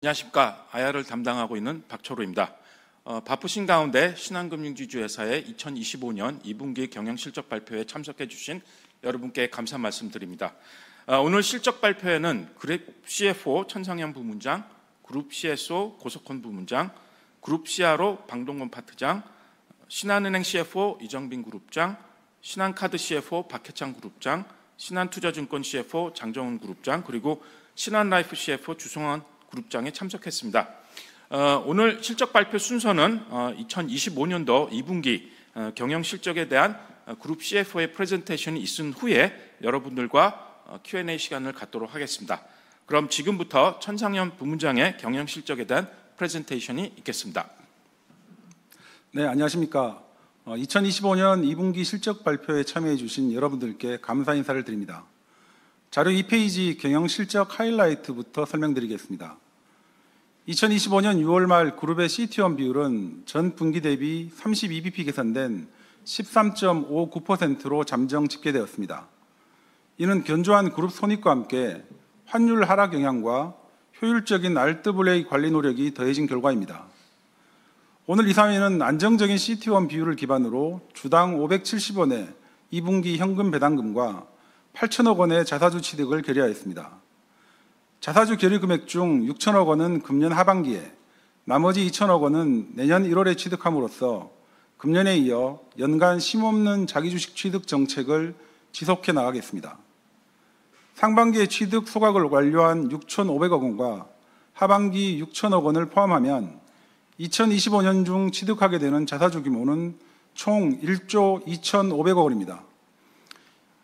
안녕하십니까. IR을 담당하고 있는 박철호입니다. 바쁘신 가운데 신한금융지주회사의 2025년 2분기 경영실적 발표에 참석해 주신 여러분께 감사 말씀드립니다. 오늘 실적 발표에는 그룹 CFO 천상현 부문장, 그룹 CSO 고석훈 부문장, 그룹 CRO 방동건 파트장, 신한은행 CFO 이정빈 그룹장, 신한카드 CFO 박혜창 그룹장, 신한투자증권 CFO 장정훈 그룹장, 그리고 신한라이프 CFO 주성환 그룹장에 참석했습니다. 오늘 실적 발표 순서는 2025년도 2분기 경영 실적에 대한 그룹 CFO의 프레젠테이션이 있은 후에 여러분들과 Q&A 시간을 갖도록 하겠습니다. 그럼 지금부터 천상현 부문장의 경영 실적에 대한 프레젠테이션이 있겠습니다. 네, 안녕하십니까. 2025년 2분기 실적 발표에 참여해 주신 여러분들께 감사 인사를 드립니다. 자료 2페이지 경영 실적 하이라이트부터 설명드리겠습니다. 2025년 6월 말 그룹의 CET1 비율은 전 분기 대비 32bp 개선된 13.59%로 잠정 집계되었습니다. 이는 견조한 그룹 손익과 함께 환율 하락 영향과 효율적인 RWA 관리 노력이 더해진 결과입니다. 오늘 이사회는 안정적인 CET1 비율을 기반으로 주당 570원의 2분기 현금 배당금과 8천억 원의 자사주 취득을 결의하였습니다. 자사주 결의 금액 중 6천억 원은 금년 하반기에, 나머지 2천억 원은 내년 1월에 취득함으로써 금년에 이어 연간 쉼없는 자기주식 취득 정책을 지속해 나가겠습니다. 상반기에 취득 소각을 완료한 6,500억 원과 하반기 6천억 원을 포함하면 2025년 중 취득하게 되는 자사주 규모는 총 1조 2,500억 원입니다.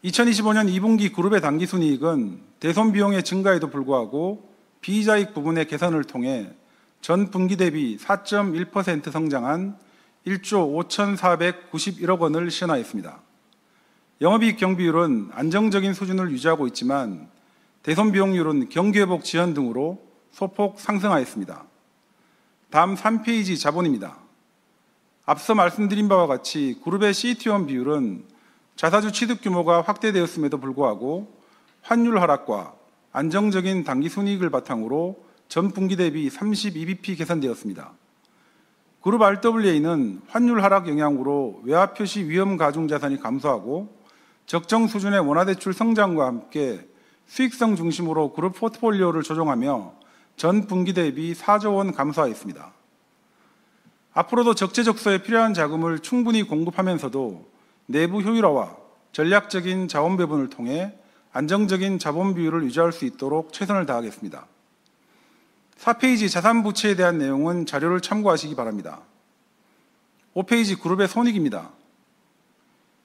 2025년 2분기 그룹의 당기순이익은 대손 비용의 증가에도 불구하고 비이자익 부분의 개선을 통해 전 분기 대비 4.1% 성장한 1조 5,491억 원을 시현하였습니다. 영업이익 경비율은 안정적인 수준을 유지하고 있지만 대손 비용률은 경기회복 지연 등으로 소폭 상승하였습니다. 다음 3페이지 자본입니다. 앞서 말씀드린 바와 같이 그룹의 CET1 비율은 자사주 취득 규모가 확대되었음에도 불구하고 환율 하락과 안정적인 당기순이익을 바탕으로 전 분기 대비 32bp 개선되었습니다. 그룹 RWA는 환율 하락 영향으로 외화 표시 위험 가중 자산이 감소하고 적정 수준의 원화대출 성장과 함께 수익성 중심으로 그룹 포트폴리오를 조정하며 전 분기 대비 4조 원 감소하였습니다. 앞으로도 적재적소에 필요한 자금을 충분히 공급하면서도 내부 효율화와 전략적인 자원 배분을 통해 안정적인 자본 비율을 유지할 수 있도록 최선을 다하겠습니다. 4페이지 자산 부채에 대한 내용은 자료를 참고하시기 바랍니다. 5페이지 그룹의 손익입니다.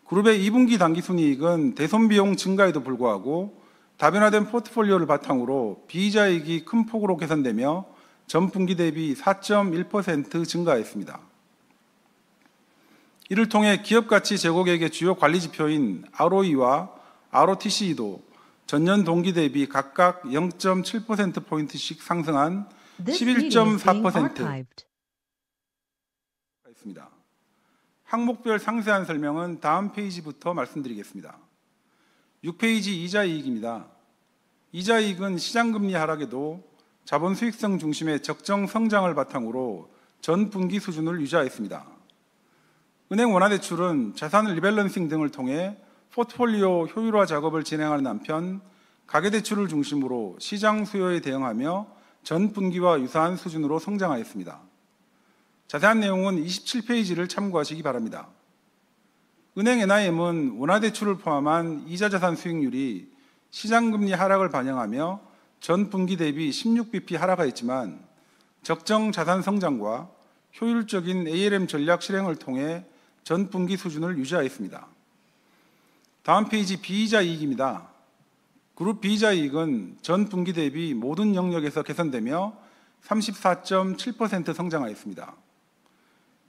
그룹의 2분기 당기순이익은 대손 비용 증가에도 불구하고 다변화된 포트폴리오를 바탕으로 비이자익이 큰 폭으로 개선되며 전 분기 대비 4.1% 증가했습니다. 이를 통해 기업가치 제고객의 주요 관리 지표인 ROE와 ROTC도 전년 동기 대비 각각 0.7%포인트씩 상승한 11.4%였습니다. 항목별 상세한 설명은 다음 페이지부터 말씀드리겠습니다. 6페이지 이자이익입니다. 이자이익은 시장금리 하락에도 자본 수익성 중심의 적정 성장을 바탕으로 전 분기 수준을 유지하였습니다. 은행 원화대출은 자산 리밸런싱 등을 통해 포트폴리오 효율화 작업을 진행하는 한편 가계대출을 중심으로 시장 수요에 대응하며 전 분기와 유사한 수준으로 성장하였습니다. 자세한 내용은 27페이지를 참고하시기 바랍니다. 은행 NIM은 원화대출을 포함한 이자자산 수익률이 시장금리 하락을 반영하며 전 분기 대비 16bp 하락하였지만 적정 자산 성장과 효율적인 ALM 전략 실행을 통해 전 분기 수준을 유지하였습니다. 다음 페이지 비이자 이익입니다. 그룹 비이자 이익은 전 분기 대비 모든 영역에서 개선되며 34.7% 성장하였습니다.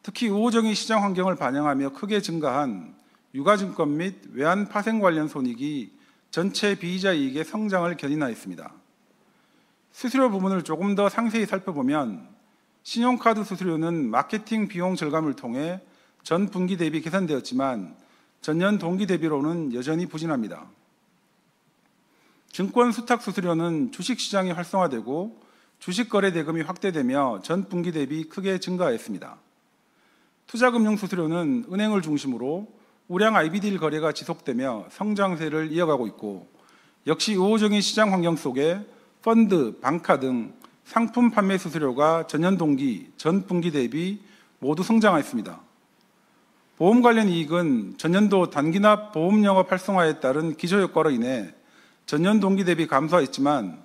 특히 우호적인 시장 환경을 반영하며 크게 증가한 유가증권 및 외환 파생 관련 손익이 전체 비이자 이익의 성장을 견인하였습니다. 수수료 부분을 조금 더 상세히 살펴보면 신용카드 수수료는 마케팅 비용 절감을 통해 전 분기 대비 개선되었지만 전년 동기 대비로는 여전히 부진합니다. 증권 수탁 수수료는 주식시장이 활성화되고 주식 거래 대금이 확대되며 전 분기 대비 크게 증가했습니다. 투자금융 수수료는 은행을 중심으로 우량 IBD 거래가 지속되며 성장세를 이어가고 있고, 역시 우호적인 시장 환경 속에 펀드, 방카 등 상품 판매 수수료가 전년 동기, 전 분기 대비 모두 성장했습니다. 보험 관련 이익은 전년도 단기납 보험 영업 활성화에 따른 기저효과로 인해 전년 동기 대비 감소했지만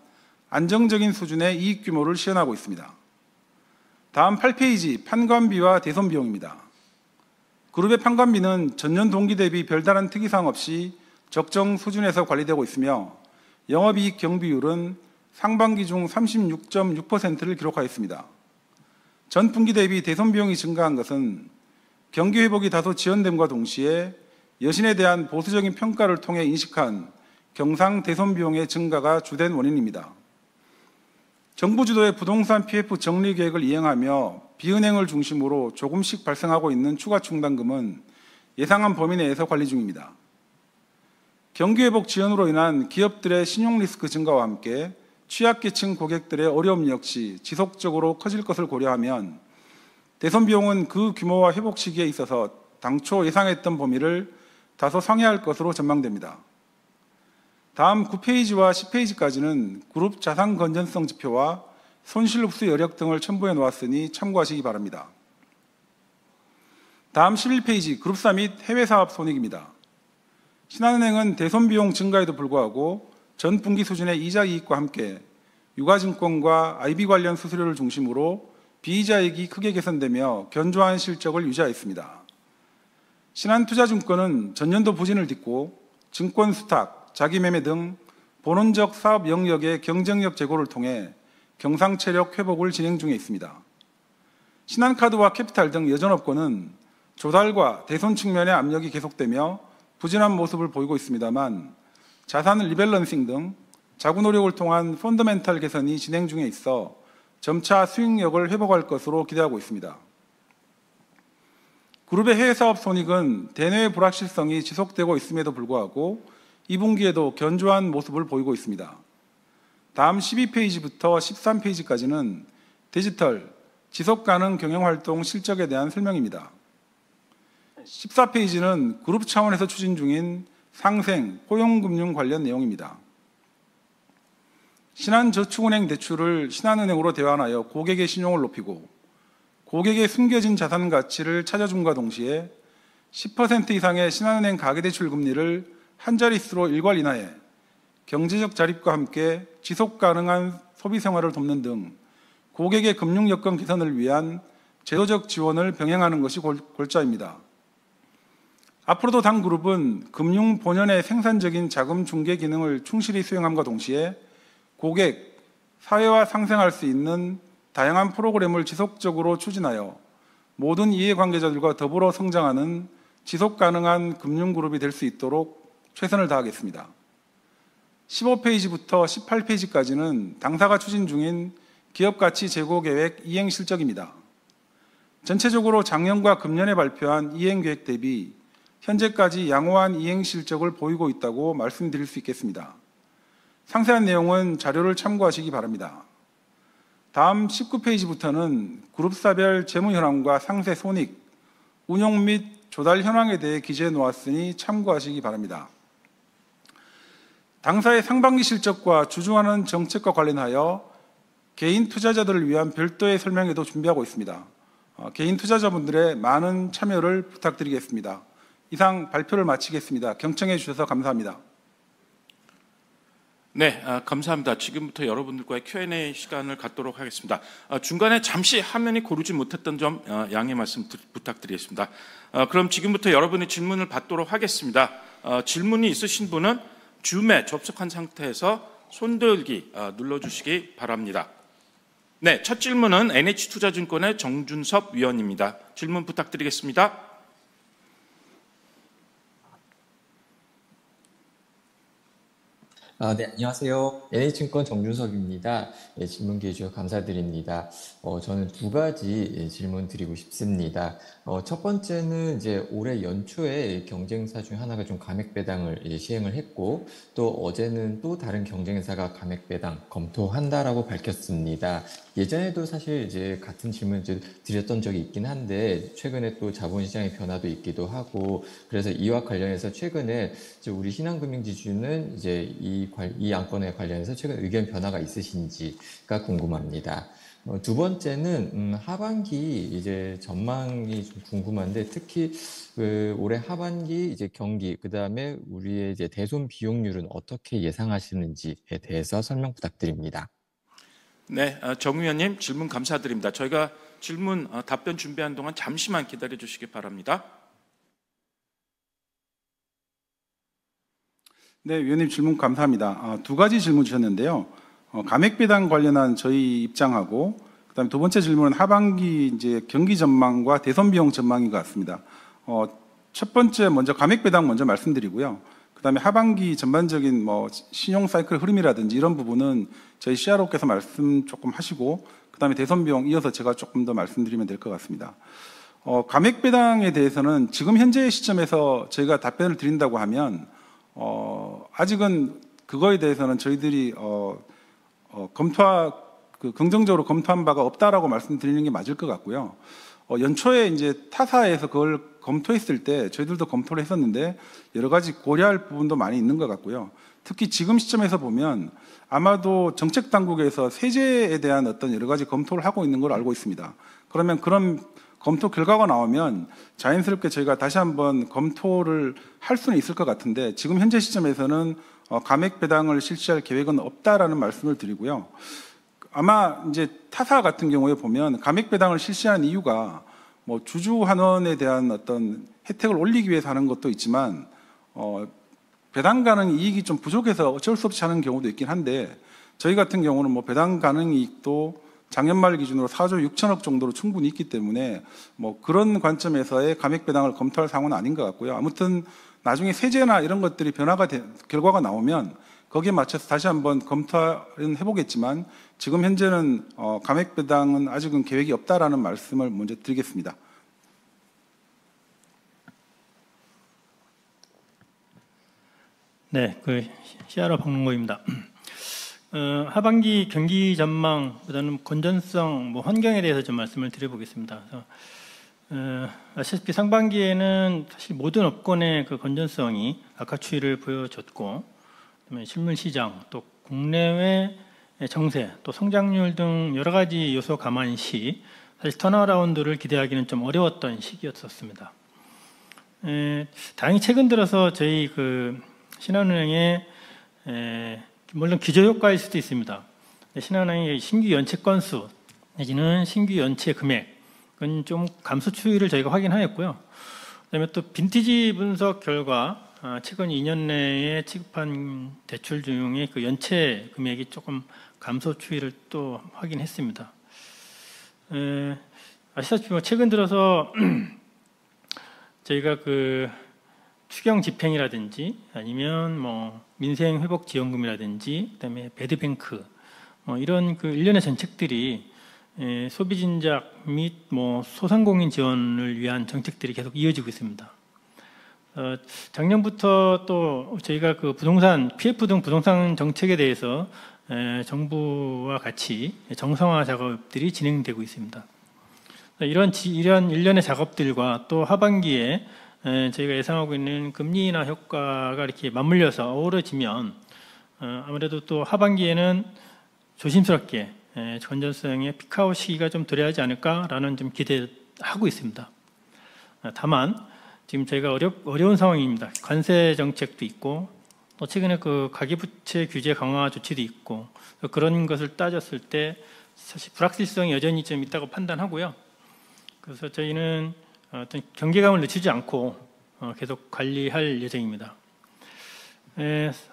안정적인 수준의 이익 규모를 시현하고 있습니다. 다음 8페이지 판관비와 대손 비용입니다. 그룹의 판관비는 전년 동기 대비 별다른 특이사항 없이 적정 수준에서 관리되고 있으며 영업이익 경비율은 상반기 중 36.6%를 기록하였습니다. 전 분기 대비 대손 비용이 증가한 것은 경기 회복이 다소 지연됨과 동시에 여신에 대한 보수적인 평가를 통해 인식한 경상 대손 비용의 증가가 주된 원인입니다. 정부 주도의 부동산 PF 정리 계획을 이행하며 비은행을 중심으로 조금씩 발생하고 있는 추가 충당금은 예상한 범위 내에서 관리 중입니다. 경기 회복 지연으로 인한 기업들의 신용 리스크 증가와 함께 취약계층 고객들의 어려움 역시 지속적으로 커질 것을 고려하면 대손 비용은 그 규모와 회복 시기에 있어서 당초 예상했던 범위를 다소 상회할 것으로 전망됩니다. 다음 9페이지와 10페이지까지는 그룹 자산 건전성 지표와 손실 흡수 여력 등을 첨부해 놓았으니 참고하시기 바랍니다. 다음 11페이지 그룹사 및 해외 사업 손익입니다. 신한은행은 대손 비용 증가에도 불구하고 전 분기 수준의 이자 이익과 함께 유가증권과 IB 관련 수수료를 중심으로 비이자이익이 크게 개선되며 견조한 실적을 유지하였습니다. 신한투자증권은 전년도 부진을 딛고 증권 수탁, 자기매매 등 본원적 사업 영역의 경쟁력 제고를 통해 경상체력 회복을 진행 중에 있습니다. 신한카드와 캐피탈 등 여전업권은 조달과 대손 측면의 압력이 계속되며 부진한 모습을 보이고 있습니다만 자산 리밸런싱 등 자구 노력을 통한 펀더멘탈 개선이 진행 중에 있어 점차 수익력을 회복할 것으로 기대하고 있습니다. 그룹의 해외 사업 손익은 대내외 불확실성이 지속되고 있음에도 불구하고 2분기에도 견조한 모습을 보이고 있습니다. 다음 12페이지부터 13페이지까지는 디지털, 지속가능 경영활동 실적에 대한 설명입니다. 14페이지는 그룹 차원에서 추진 중인 상생, 포용금융 관련 내용입니다. 신한저축은행 대출을 신한은행으로 대환하여 고객의 신용을 높이고 고객의 숨겨진 자산 가치를 찾아줌과 동시에 10% 이상의 신한은행 가계대출 금리를 한 자릿수로 일괄 인하해 경제적 자립과 함께 지속 가능한 소비 생활을 돕는 등 고객의 금융 여건 개선을 위한 제도적 지원을 병행하는 것이 골자입니다. 앞으로도 당그룹은 금융 본연의 생산적인 자금 중개 기능을 충실히 수행함과 동시에 고객, 사회와 상생할 수 있는 다양한 프로그램을 지속적으로 추진하여 모든 이해관계자들과 더불어 성장하는 지속 가능한 금융그룹이 될 수 있도록 최선을 다하겠습니다. 15페이지부터 18페이지까지는 당사가 추진 중인 기업가치 제고계획 이행 실적입니다. 전체적으로 작년과 금년에 발표한 이행계획 대비 현재까지 양호한 이행 실적을 보이고 있다고 말씀드릴 수 있겠습니다. 상세한 내용은 자료를 참고하시기 바랍니다. 다음 19페이지부터는 그룹사별 재무 현황과 상세 손익, 운용 및 조달 현황에 대해 기재해 놓았으니 참고하시기 바랍니다. 당사의 상반기 실적과 주중하는 정책과 관련하여 개인 투자자들을 위한 별도의 설명회도 준비하고 있습니다. 개인 투자자분들의 많은 참여를 부탁드리겠습니다. 이상 발표를 마치겠습니다. 경청해 주셔서 감사합니다. 네, 감사합니다. 지금부터 여러분들과의 Q&A 시간을 갖도록 하겠습니다. 중간에 잠시 화면이 고르지 못했던 점 양해 말씀 부탁드리겠습니다. 그럼 지금부터 여러분의 질문을 받도록 하겠습니다. 질문이 있으신 분은 줌에 접속한 상태에서 손들기 눌러주시기 바랍니다. 네, 첫 질문은 NH투자증권의 정준섭 위원입니다. 질문 부탁드리겠습니다. 네, 안녕하세요. NH증권 정준석입니다. 질문 기회 주셔서 감사드립니다. 저는 두 가지 질문 드리고 싶습니다. 첫 번째는 이제 올해 연초에 경쟁사 중 하나가 좀 감액 배당을 시행을 했고, 또 어제는 또 다른 경쟁사가 감액 배당 검토한다라고 밝혔습니다. 예전에도 사실 이제 같은 질문 이제 드렸던 적이 있긴 한데, 최근에 또 자본시장의 변화도 있기도 하고, 그래서 이와 관련해서 최근에 이제 우리 신한금융지주는 이제 이 안건에 관련해서 최근 의견 변화가 있으신지가 궁금합니다. 두 번째는 하반기 이제 전망이 좀 궁금한데, 특히 올해 하반기 이제 경기, 그다음에 우리의 이제 대손 비용률은 어떻게 예상하시는지에 대해서 설명 부탁드립니다. 네, 정 의원님 질문 감사드립니다. 저희가 질문 답변 준비한 동안 잠시만 기다려 주시기 바랍니다. 네, 위원님 질문 감사합니다. 두 가지 질문 주셨는데요. 감액 배당 관련한 저희 입장하고, 그다음에 두 번째 질문은 하반기 이제 경기 전망과 대선 비용 전망인 것 같습니다. 첫 번째 먼저 감액 배당 먼저 말씀드리고요. 그다음에 하반기 전반적인 뭐 신용 사이클 흐름이라든지 이런 부분은 저희 CRO께서 말씀 조금 하시고, 그다음에 대선 비용 이어서 제가 조금 더 말씀드리면 될 것 같습니다. 감액 배당에 대해서는 지금 현재 시점에서 저희가 답변을 드린다고 하면 아직은 그거에 대해서는 저희들이 긍정적으로 검토한 바가 없다라고 말씀드리는 게 맞을 것 같고요. 연초에 이제 타사에서 그걸 검토했을 때 저희들도 검토를 했었는데 여러 가지 고려할 부분도 많이 있는 것 같고요. 특히 지금 시점에서 보면 아마도 정책 당국에서 세제에 대한 어떤 여러 가지 검토를 하고 있는 걸 알고 있습니다. 그러면 그런 검토 결과가 나오면 자연스럽게 저희가 다시 한번 검토를 할 수는 있을 것 같은데, 지금 현재 시점에서는 감액 배당을 실시할 계획은 없다라는 말씀을 드리고요. 아마 이제 타사 같은 경우에 보면 감액 배당을 실시한 이유가 뭐 주주 환원에 대한 어떤 혜택을 올리기 위해서 하는 것도 있지만, 배당 가능 이익이 좀 부족해서 어쩔 수 없이 하는 경우도 있긴 한데, 저희 같은 경우는 뭐 배당 가능 이익도 작년 말 기준으로 4조 6천억 정도로 충분히 있기 때문에 뭐 그런 관점에서의 감액 배당을 검토할 상황은 아닌 것 같고요. 아무튼 나중에 세제나 이런 것들이 결과가 나오면 거기에 맞춰서 다시 한번 검토는 해보겠지만, 지금 현재는 감액 배당은 아직은 계획이 없다라는 말씀을 먼저 드리겠습니다. 네, CRO 박문고입니다. 하반기 경기 전망보다는 건전성, 환경에 대해서 좀 말씀을 드려보겠습니다. 아시다시피 상반기에는 사실 모든 업권의 그 건전성이 악화 추이를 보여줬고, 그다음에 실물 시장, 또 국내외 정세, 또 성장률 등 여러 가지 요소 감안시 사실 턴어라운드를 기대하기는 좀 어려웠던 시기였었습니다. 다행히 최근 들어서 저희 신한은행의 물론 기저효과일 수도 있습니다. 신한은행의 신규 연체 건수 내지는 신규 연체 금액은 좀 감소 추이를 저희가 확인하였고요. 그다음에 또 빈티지 분석 결과 최근 2년 내에 취급한 대출 중의 그 연체 금액이 조금 감소 추이를 또 확인했습니다. 아시다시피 최근 들어서 저희가 추경 집행이라든지 아니면 민생 회복 지원금이라든지 그다음에 배드뱅크 이런 일련의 정책들이 소비 진작 및 소상공인 지원을 위한 정책들이 계속 이어지고 있습니다. 작년부터 또 저희가 부동산 PF 등 부동산 정책에 대해서 정부와 같이 정상화 작업들이 진행되고 있습니다. 이런 일련의 작업들과 또 하반기에 저희가 예상하고 있는 금리 인하 효과가 이렇게 맞물려서 어우러지면 아무래도 또 하반기에는 조심스럽게 건전성의 피크아웃 시기가 좀 도래하지 않을까라는 좀 기대하고 있습니다. 다만 지금 저희가 어려운 상황입니다. 관세 정책도 있고 또 최근에 가계부채 규제 강화 조치도 있고 그런 것을 따졌을 때 사실 불확실성이 여전히 좀 있다고 판단하고요. 그래서 저희는 어떤 경계감을 늦추지 않고 계속 관리할 예정입니다.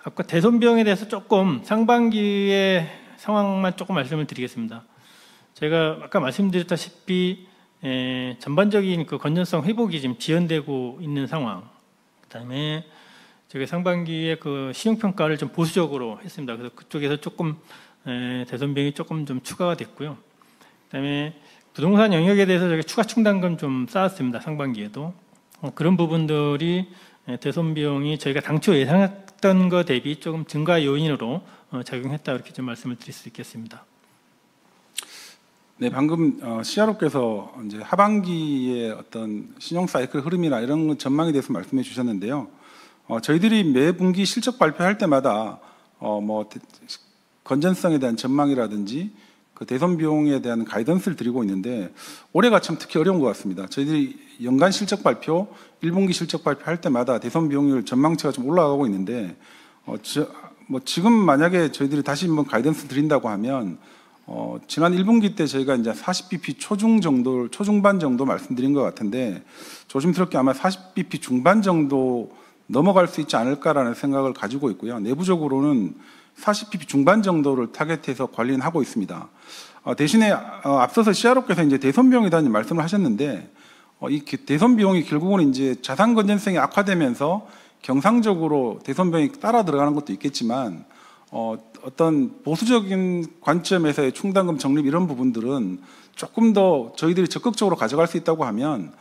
아까 대손 비용에 대해서 조금 상반기의 상황만 조금 말씀을 드리겠습니다. 제가 아까 말씀드렸다시피 전반적인 건전성 회복이 지금 지연되고 있는 상황, 그다음에 저희가 상반기에 그 신용평가를 좀 보수적으로 했습니다. 그래서 그쪽에서 조금 대손 비용이 조금 좀 추가가 됐고요. 그다음에 부동산 영역에 대해서 저희가 추가 충당금 좀 쌓았습니다. 상반기에도 그런 부분들이 대손 비용이 저희가 당초 예상했던 것 대비 조금 증가 요인으로 작용했다, 이렇게 좀 말씀을 드릴 수 있겠습니다. 네, 방금 CRO께서 이제 하반기의 어떤 신용 사이클 흐름이나 이런 전망에 대해서 말씀해 주셨는데요. 저희들이 매 분기 실적 발표할 때마다 건전성에 대한 전망이라든지 그 대손 비용에 대한 가이던스를 드리고 있는데, 올해가 참 특히 어려운 것 같습니다. 저희들이 연간 실적 발표, 1분기 실적 발표할 때마다 대손 비용률 전망치가 좀 올라가고 있는데, 지금 만약에 저희들이 다시 한번 가이던스 드린다고 하면 지난 1분기 때 저희가 이제 40bp 초중반 정도 말씀드린 것 같은데, 조심스럽게 아마 40bp 중반 정도 넘어갈 수 있지 않을까라는 생각을 가지고 있고요. 내부적으로는 40bp 중반 정도를 타겟해서 관리는 하고 있습니다. 대신에 앞서서 CRO께서 이제 대손 비용에 대한 말씀을 하셨는데, 이 대손 비용이 결국은 이제 자산 건전성이 악화되면서 경상적으로 대손 비용이 따라 들어가는 것도 있겠지만, 어떤 보수적인 관점에서의 충당금 적립 이런 부분들은 조금 더 저희들이 적극적으로 가져갈 수 있다고 하면,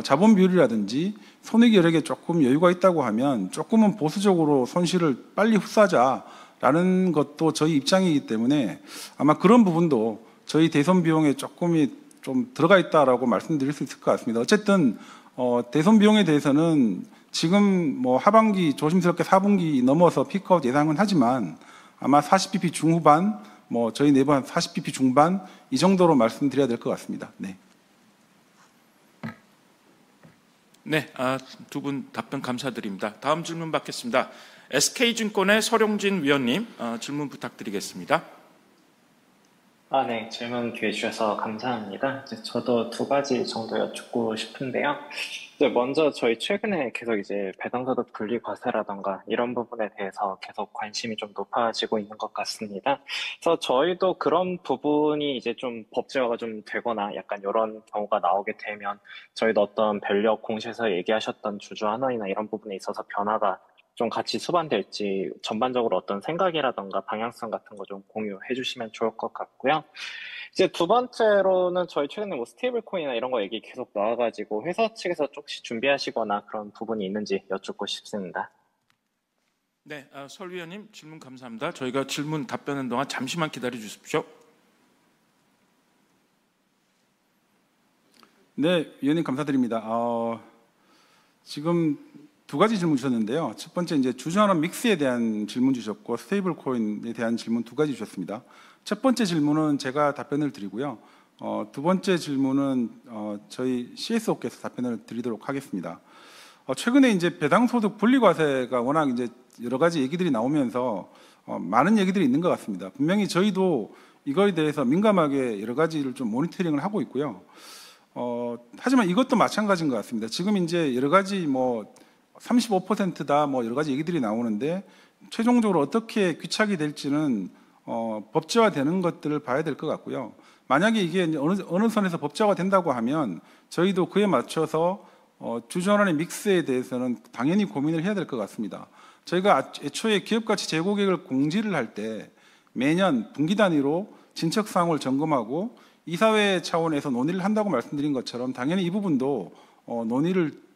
자본 비율이라든지 손익 여력에 조금 여유가 있다고 하면 조금은 보수적으로 손실을 빨리 흡수하자라는 것도 저희 입장이기 때문에 아마 그런 부분도 저희 대손 비용에 조금이 좀 들어가 있다라고 말씀드릴 수 있을 것 같습니다. 어쨌든 대손 비용에 대해서는 지금 하반기 조심스럽게 4분기 넘어서 피크아웃 예상은 하지만 아마 40bp 중후반, 저희 내부 한 40bp 중반 이 정도로 말씀드려야 될 것 같습니다. 네. 네, 두 분 답변 감사드립니다. 다음 질문 받겠습니다. SK증권의 서룡진 위원님, 질문 부탁드리겠습니다. 네, 질문 기회 주셔서 감사합니다. 저도 두 가지 정도 여쭙고 싶은데요. 먼저 저희 최근에 계속 이제 배당소득 분리 과세라던가 이런 부분에 대해서 계속 관심이 좀 높아지고 있는 것 같습니다. 그래서 저희도 그런 부분이 이제 좀 법제화가 좀 되거나 약간 이런 경우가 나오게 되면 저희도 어떤 변력 공시에서 얘기하셨던 주주환원이나 이런 부분에 있어서 변화가 좀 같이 수반될지 전반적으로 어떤 생각이라던가 방향성 같은 거 좀 공유해 주시면 좋을 것 같고요. 이제 두 번째로는 저희 최근에 스테이블 코인이나 이런 거 얘기 계속 나와가지고 회사 측에서 조금씩 준비하시거나 그런 부분이 있는지 여쭙고 싶습니다. 네, 설 위원님 질문 감사합니다. 저희가 질문 답변하는 동안 잠시만 기다려 주십시오. 네, 위원님 감사드립니다. 지금 두 가지 질문 주셨는데요. 첫 번째 이제 주주환원 믹스에 대한 질문 주셨고, 스테이블 코인에 대한 질문 두 가지 주셨습니다. 첫 번째 질문은 제가 답변을 드리고요. 두 번째 질문은 저희 CSO께서 답변을 드리도록 하겠습니다. 최근에 이제 배당소득 분리과세가 워낙 이제 여러 가지 얘기들이 나오면서 많은 얘기들이 있는 것 같습니다. 분명히 저희도 이거에 대해서 민감하게 여러 가지를 좀 모니터링을 하고 있고요. 하지만 이것도 마찬가지인 것 같습니다. 지금 이제 여러 가지 35%다 여러 가지 얘기들이 나오는데, 최종적으로 어떻게 귀착이 될지는 법제화되는 것들을 봐야 될 것 같고요. 만약에 이게 어느 선에서 법제화가 된다고 하면 저희도 그에 맞춰서 주주환원의 믹스에 대해서는 당연히 고민을 해야 될 것 같습니다. 저희가 애초에 기업가치 재고 계획을 공지를 할 때 매년 분기 단위로 진척 사항을 점검하고 이사회 차원에서 논의를 한다고 말씀드린 것처럼 당연히 이 부분도 논의를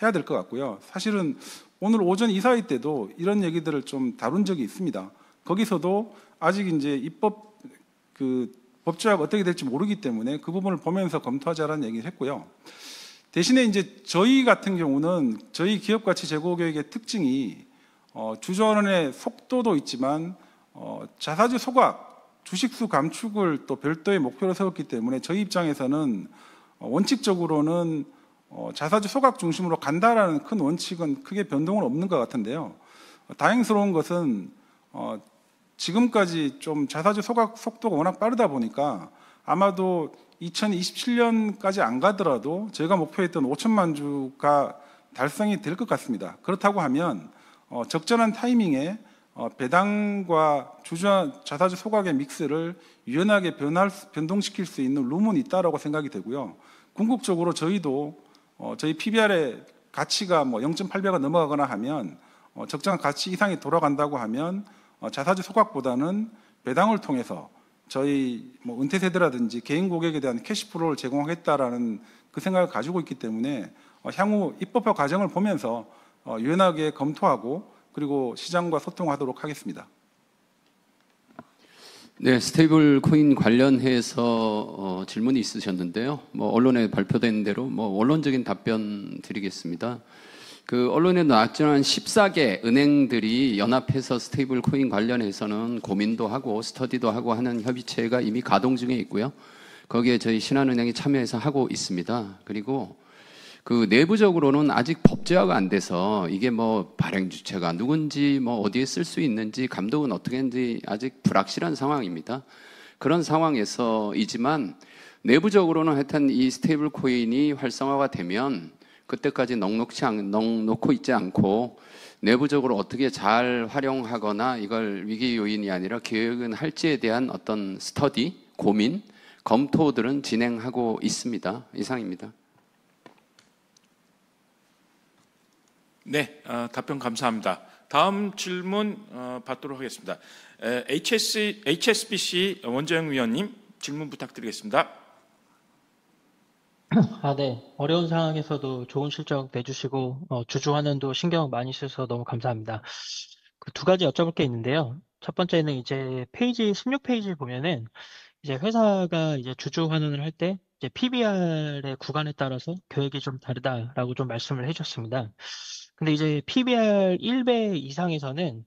해야 될 것 같고요. 사실은 오늘 오전 이사회 때도 이런 얘기들을 좀 다룬 적이 있습니다. 거기서도 아직 이제 입법 법제화가 어떻게 될지 모르기 때문에 그 부분을 보면서 검토하자라는 얘기를 했고요. 대신에 이제 저희 같은 경우는 저희 기업가치 재고 계획의 특징이 주주환원의 속도도 있지만 자사주 소각, 주식수 감축을 또 별도의 목표로 세웠기 때문에 저희 입장에서는 원칙적으로는 자사주 소각 중심으로 간다라는 큰 원칙은 크게 변동은 없는 것 같은데요. 다행스러운 것은 지금까지 좀 자사주 소각 속도가 워낙 빠르다 보니까 아마도 2027년까지 안 가더라도 저희가 목표했던 5천만 주가 달성이 될 것 같습니다. 그렇다고 하면 적절한 타이밍에 배당과 자사주 소각의 믹스를 유연하게 변동시킬 수 있는 룸은 있다라고 생각이 되고요. 궁극적으로 저희도 저희 PBR의 가치가 0.8배가 넘어가거나 하면 적정한 가치 이상이 돌아간다고 하면 자사주 소각보다는 배당을 통해서 저희 은퇴 세대라든지 개인 고객에 대한 캐시플로우를 제공하겠다라는 그 생각을 가지고 있기 때문에 향후 입법화 과정을 보면서 유연하게 검토하고 그리고 시장과 소통하도록 하겠습니다. 네, 스테이블 코인 관련해서 질문이 있으셨는데요. 언론에 발표된 대로 원론적인 답변 드리겠습니다. 언론에 나왔지만 14개 은행들이 연합해서 스테이블 코인 관련해서는 고민도 하고 스터디도 하고 하는 협의체가 이미 가동 중에 있고요. 거기에 저희 신한은행이 참여해서 하고 있습니다. 그리고 내부적으로는 아직 법제화가 안 돼서 이게 발행 주체가 누군지 어디에 쓸 수 있는지 감독은 어떻게 했는지 아직 불확실한 상황입니다. 그런 상황에서이지만 내부적으로는 하여튼 이 스테이블 코인이 활성화가 되면 그때까지 넉놓고 있지 않고 내부적으로 어떻게 잘 활용하거나 이걸 위기 요인이 아니라 계획은 할지에 대한 어떤 스터디, 고민, 검토들은 진행하고 있습니다. 이상입니다. 네, 답변 감사합니다. 다음 질문 받도록 하겠습니다. HSBC 원재영 위원님 질문 부탁드리겠습니다. 네. 어려운 상황에서도 좋은 실적 내주시고 주주 환원도 신경 많이 쓰셔서 너무 감사합니다. 두 가지 여쭤볼 게 있는데요. 첫 번째는 이제 페이지 16페이지 보면은 이제 회사가 이제 주주 환원을 할 때 이제 PBR의 구간에 따라서 계획이 좀 다르다라고 좀 말씀을 해주셨습니다. 근데 이제 PBR 1배 이상에서는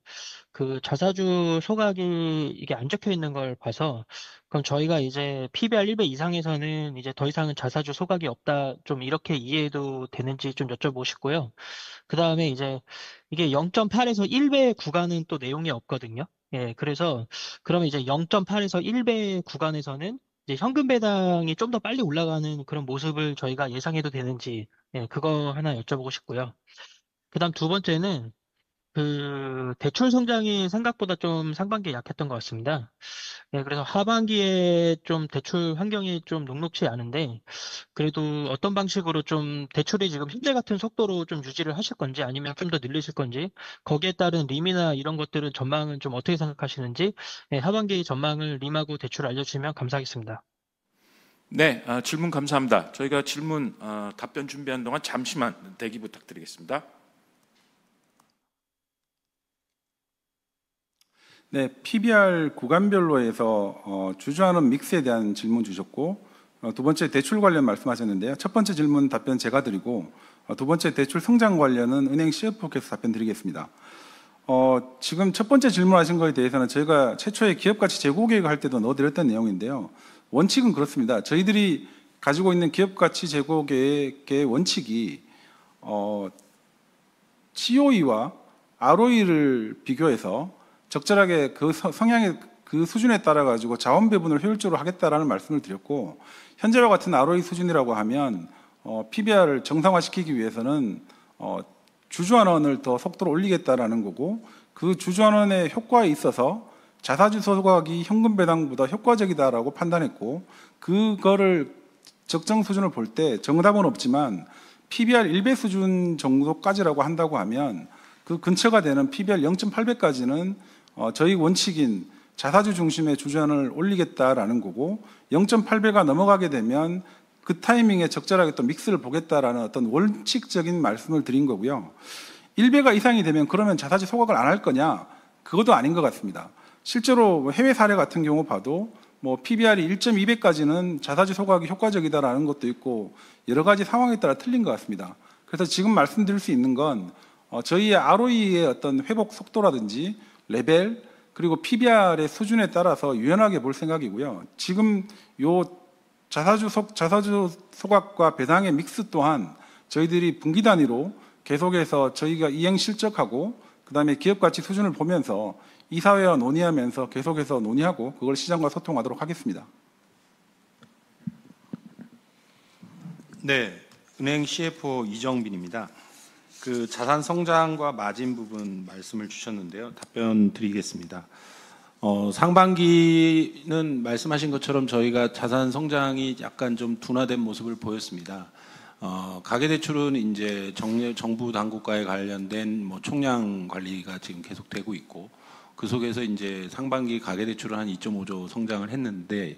자사주 소각이 이게 안 적혀 있는 걸 봐서 그럼 저희가 이제 PBR 1배 이상에서는 이제 더 이상은 자사주 소각이 없다 좀 이렇게 이해해도 되는지 좀 여쭤보고 싶고요. 그 다음에 이제 이게 0.8에서 1배 구간은 또 내용이 없거든요. 예, 그래서 그러면 이제 0.8에서 1배 구간에서는 이제 현금 배당이 좀 더 빨리 올라가는 그런 모습을 저희가 예상해도 되는지 그거 하나 여쭤보고 싶고요. 그다음 두 번째는 대출 성장이 생각보다 좀 상반기에 약했던 것 같습니다. 네, 그래서 하반기에 좀 대출 환경이 좀 녹록치 않은데 그래도 어떤 방식으로 좀 대출이 지금 현재 같은 속도로 좀 유지를 하실 건지 아니면 좀 더 늘리실 건지 거기에 따른 림이나 이런 것들은 전망은 좀 어떻게 생각하시는지 하반기 전망을 림하고 대출 알려주시면 감사하겠습니다. 네, 질문 감사합니다. 저희가 질문 답변 준비하는 동안 잠시만 대기 부탁드리겠습니다. 네, PBR 구간별로 해서 주주환원 믹스에 대한 질문 주셨고 두 번째 대출 관련 말씀하셨는데요. 첫 번째 질문 답변 제가 드리고 두 번째 대출 성장 관련은 은행 CFO께서 답변 드리겠습니다. 지금 첫 번째 질문하신 거에 대해서는 저희가 최초에 기업가치 재고 계획을 할 때도 넣어드렸던 내용인데요. 원칙은 그렇습니다. 저희들이 가지고 있는 기업가치 재고 계획의 원칙이 COE와 ROE를 비교해서 적절하게 성향의 수준에 따라 가지고 자원 배분을 효율적으로 하겠다라는 말씀을 드렸고 현재와 같은 ROE 수준이라고 하면 PBR을 정상화시키기 위해서는 주주환원을 더 속도로 올리겠다라는 거고 그 주주환원의 효과에 있어서 자사주 소각이 현금 배당보다 효과적이다라고 판단했고 그거를 적정 수준을 볼 때 정답은 없지만 PBR 1배 수준 정도까지라고 한다고 하면 그 근처가 되는 PBR 0.8배까지는 저희 원칙인 자사주 중심의 주주환원을 올리겠다라는 거고 0.8배가 넘어가게 되면 그 타이밍에 적절하게 또 믹스를 보겠다라는 어떤 원칙적인 말씀을 드린 거고요. 1배가 이상이 되면 그러면 자사주 소각을 안 할 거냐? 그것도 아닌 것 같습니다. 실제로 해외 사례 같은 경우 봐도 PBR이 1.2배까지는 자사주 소각이 효과적이다라는 것도 있고 여러 가지 상황에 따라 틀린 것 같습니다. 그래서 지금 말씀드릴 수 있는 건 저희의 ROE의 어떤 회복 속도라든지 레벨 그리고 PBR의 수준에 따라서 유연하게 볼 생각이고요. 지금 요 자사주 소각과 배당의 믹스 또한 저희들이 분기 단위로 계속해서 저희가 이행 실적하고 그다음에 기업 가치 수준을 보면서 이사회와 논의하면서 계속해서 논의하고 그걸 시장과 소통하도록 하겠습니다. 네, 은행 CFO 이정빈입니다. 자산 성장과 마진 부분 말씀을 주셨는데요. 답변 드리겠습니다. 상반기는 말씀하신 것처럼 저희가 자산 성장이 약간 좀 둔화된 모습을 보였습니다. 가계대출은 이제 정부 당국과의 관련된 뭐 총량 관리가 지금 계속되고 있고, 그 속에서 이제 상반기 가계대출은 한 2.5조 성장을 했는데,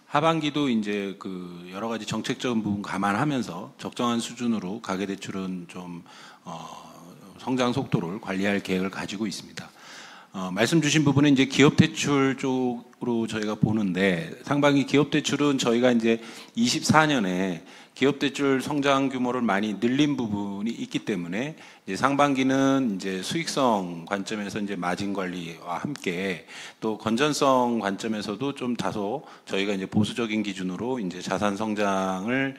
하반기도 이제 그 여러 가지 정책적인 부분 감안하면서 적정한 수준으로 가계대출은 좀 성장 속도를 관리할 계획을 가지고 있습니다. 말씀 주신 부분은 이제 기업대출 쪽으로 저희가 보는데, 상반기 기업대출은 저희가 이제 24년에 기업대출 성장 규모를 많이 늘린 부분이 있기 때문에 이제 상반기는 이제 수익성 관점에서 이제 마진 관리와 함께 또 건전성 관점에서도 좀 다소 저희가 이제 보수적인 기준으로 이제 자산 성장을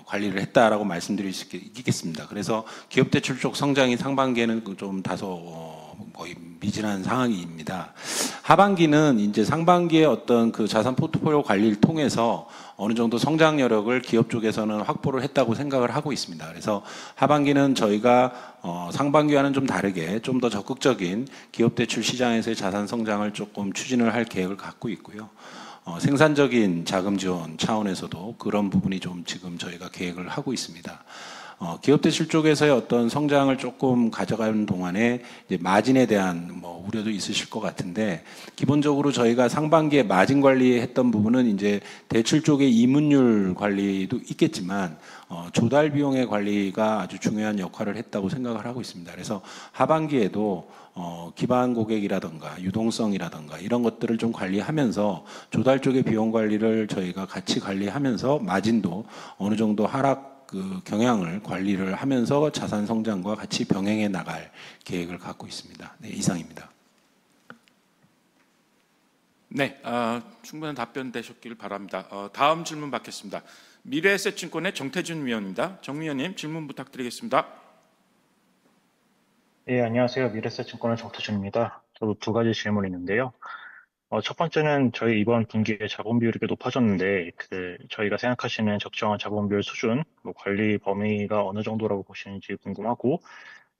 관리를 했다라고 말씀드릴 수 있겠습니다. 그래서 기업대출 쪽 성장이 상반기에는 좀 다소 거의 미진한 상황입니다. 하반기는 이제 상반기에 어떤 그 자산 포트폴리오 관리를 통해서 어느 정도 성장 여력을 기업 쪽에서는 확보를 했다고 생각을 하고 있습니다. 그래서 하반기는 저희가 상반기와는 좀 다르게 좀 더 적극적인 기업 대출 시장에서의 자산 성장을 조금 추진을 할 계획을 갖고 있고요. 생산적인 자금 지원 차원에서도 그런 부분이 좀 지금 저희가 계획을 하고 있습니다. 기업대출 쪽에서의 어떤 성장을 조금 가져가는 동안에 이제 마진에 대한 뭐 우려도 있으실 것 같은데, 기본적으로 저희가 상반기에 마진 관리했던 부분은 이제 대출 쪽의 이문율 관리도 있겠지만 조달 비용의 관리가 아주 중요한 역할을 했다고 생각을 하고 있습니다. 그래서 하반기에도 기반 고객이라든가 유동성이라든가 이런 것들을 좀 관리하면서 조달 쪽의 비용 관리를 저희가 같이 관리하면서 마진도 어느 정도 하락 그 경향을 관리를 하면서 자산 성장과 같이 병행해 나갈 계획을 갖고 있습니다. 네, 이상입니다. 네, 충분한 답변 되셨길 바랍니다. 다음 질문 받겠습니다. 미래에셋증권의 정태준 위원입니다. 정 위원님, 질문 부탁드리겠습니다. 예, 안녕하세요. 미래에셋증권의 정태준입니다. 저도 두 가지 질문이 있는데요. 첫 번째는 저희 이번 분기에 자본 비율이 꽤 높아졌는데, 저희가 생각하시는 적정한 자본 비율 수준, 뭐 관리 범위가 어느 정도라고 보시는지 궁금하고,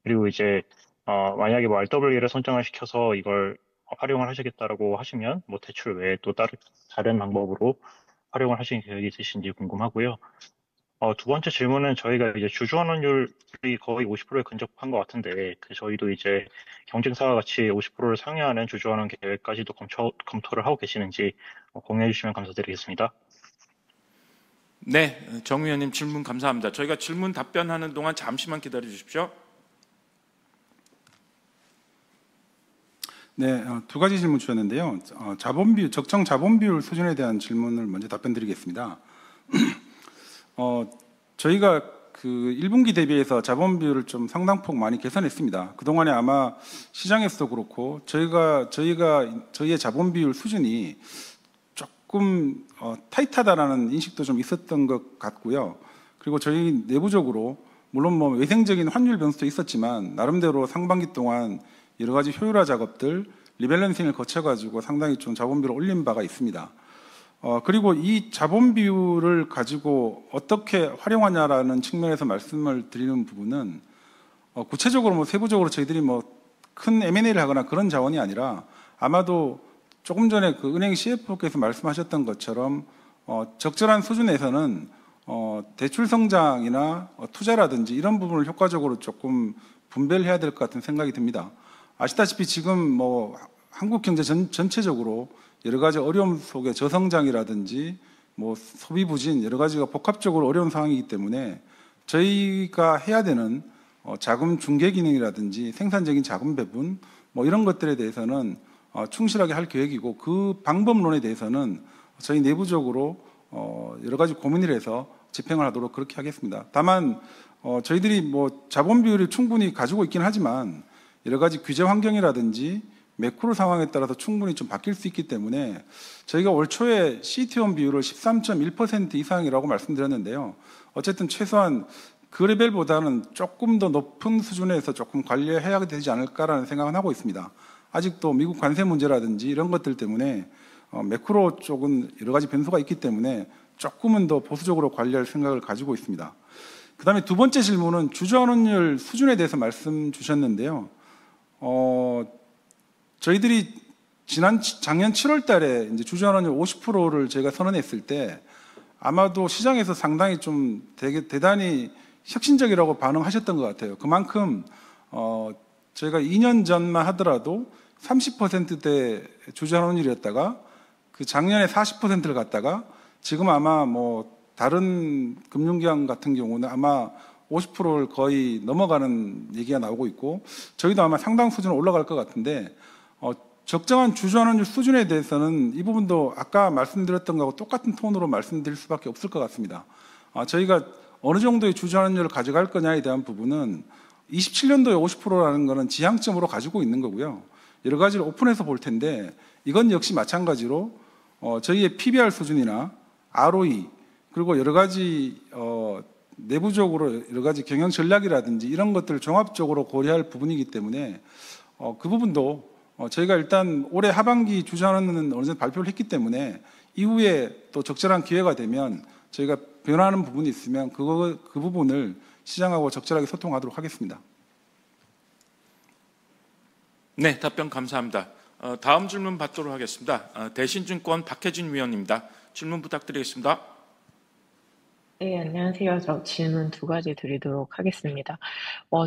그리고 이제, 만약에 뭐 RW를 선정을 시켜서 이걸 활용을 하시겠다라고 하시면, 뭐 대출 외에 또 다른 방법으로 활용을 하실 계획이 있으신지 궁금하고요. 두 번째 질문은 저희가 이제 주주환원율이 거의 50%에 근접한 것 같은데, 저희도 이제 경쟁사와 같이 50%를 상회하는 주주환원 계획까지도 검토를 하고 계시는지 공유해 주시면 감사드리겠습니다. 네, 정 위원님 질문 감사합니다. 저희가 질문 답변하는 동안 잠시만 기다려 주십시오. 네, 두 가지 질문 주셨는데요. 적정 자본 비율 수준에 대한 질문을 먼저 답변드리겠습니다. 저희가 그 1분기 대비해서 자본 비율을 좀 상당폭 많이 개선했습니다. 그동안에 아마 시장에서도 그렇고 저희의 자본 비율 수준이 조금 타이트하다라는 인식도 좀 있었던 것 같고요. 그리고 저희 내부적으로 물론 뭐 외생적인 환율 변수도 있었지만 나름대로 상반기 동안 여러 가지 효율화 작업들, 리밸런싱을 거쳐가지고 상당히 좀 자본 비율을 올린 바가 있습니다. 그리고 이 자본 비율을 가지고 어떻게 활용하냐라는 측면에서 말씀을 드리는 부분은 구체적으로 뭐 세부적으로 저희들이 뭐 큰 M&A를 하거나 그런 자원이 아니라 아마도 조금 전에 그 은행 CFO께서 말씀하셨던 것처럼 적절한 수준에서는 대출 성장이나 투자라든지 이런 부분을 효과적으로 조금 분배를 해야 될 것 같은 생각이 듭니다. 아시다시피 지금 뭐 한국 경제 전체적으로 여러 가지 어려움 속에 저성장이라든지 뭐 소비 부진 여러 가지가 복합적으로 어려운 상황이기 때문에 저희가 해야 되는 자금 중개 기능이라든지 생산적인 자금 배분 뭐 이런 것들에 대해서는 충실하게 할 계획이고, 그 방법론에 대해서는 저희 내부적으로 여러 가지 고민을 해서 집행을 하도록 그렇게 하겠습니다. 다만 저희들이 뭐 자본 비율을 충분히 가지고 있긴 하지만 여러 가지 규제 환경이라든지 매크로 상황에 따라서 충분히 좀 바뀔 수 있기 때문에 저희가 올 초에 CET1 비율을 13.1% 이상이라고 말씀드렸는데요. 어쨌든 최소한 그 레벨보다는 조금 더 높은 수준에서 조금 관리해야 되지 않을까라는 생각은 하고 있습니다. 아직도 미국 관세 문제라든지 이런 것들 때문에 매크로 쪽은 여러 가지 변수가 있기 때문에 조금은 더 보수적으로 관리할 생각을 가지고 있습니다. 그 다음에 두 번째 질문은 주주환원율 수준에 대해서 말씀 주셨는데요. 저희들이 작년 7월 달에 이제 주주환원율 50%를 저희가 선언했을 때 아마도 시장에서 상당히 좀 대단히 혁신적이라고 반응하셨던 것 같아요. 그만큼 저희가 2년 전만 하더라도 30%대 주주환원율이었다가 그 작년에 40%를 갔다가 지금 아마 뭐 다른 금융기관 같은 경우는 아마 50%를 거의 넘어가는 얘기가 나오고 있고 저희도 아마 상당 수준으로 올라갈 것 같은데 적정한 주주환원율 수준에 대해서는 이 부분도 아까 말씀드렸던 거하고 똑같은 톤으로 말씀드릴 수밖에 없을 것 같습니다. 저희가 어느 정도의 주주환원율을 가져갈 거냐에 대한 부분은 27년도에 50%라는 거는 지향점으로 가지고 있는 거고요. 여러 가지를 오픈해서 볼 텐데 이건 역시 마찬가지로 저희의 PBR 수준이나 ROE 그리고 여러 가지 내부적으로 여러 가지 경영 전략이라든지 이런 것들을 종합적으로 고려할 부분이기 때문에 그 부분도 저희가 일단 올해 하반기 주주환원은 어느 정도 발표를 했기 때문에 이후에 또 적절한 기회가 되면 저희가 변화하는 부분이 있으면 그 부분을 시장하고 적절하게 소통하도록 하겠습니다. 네, 답변 감사합니다. 다음 질문 받도록 하겠습니다. 대신증권 박혜진 위원입니다. 질문 부탁드리겠습니다. 네, 안녕하세요. 저 질문 두 가지 드리도록 하겠습니다.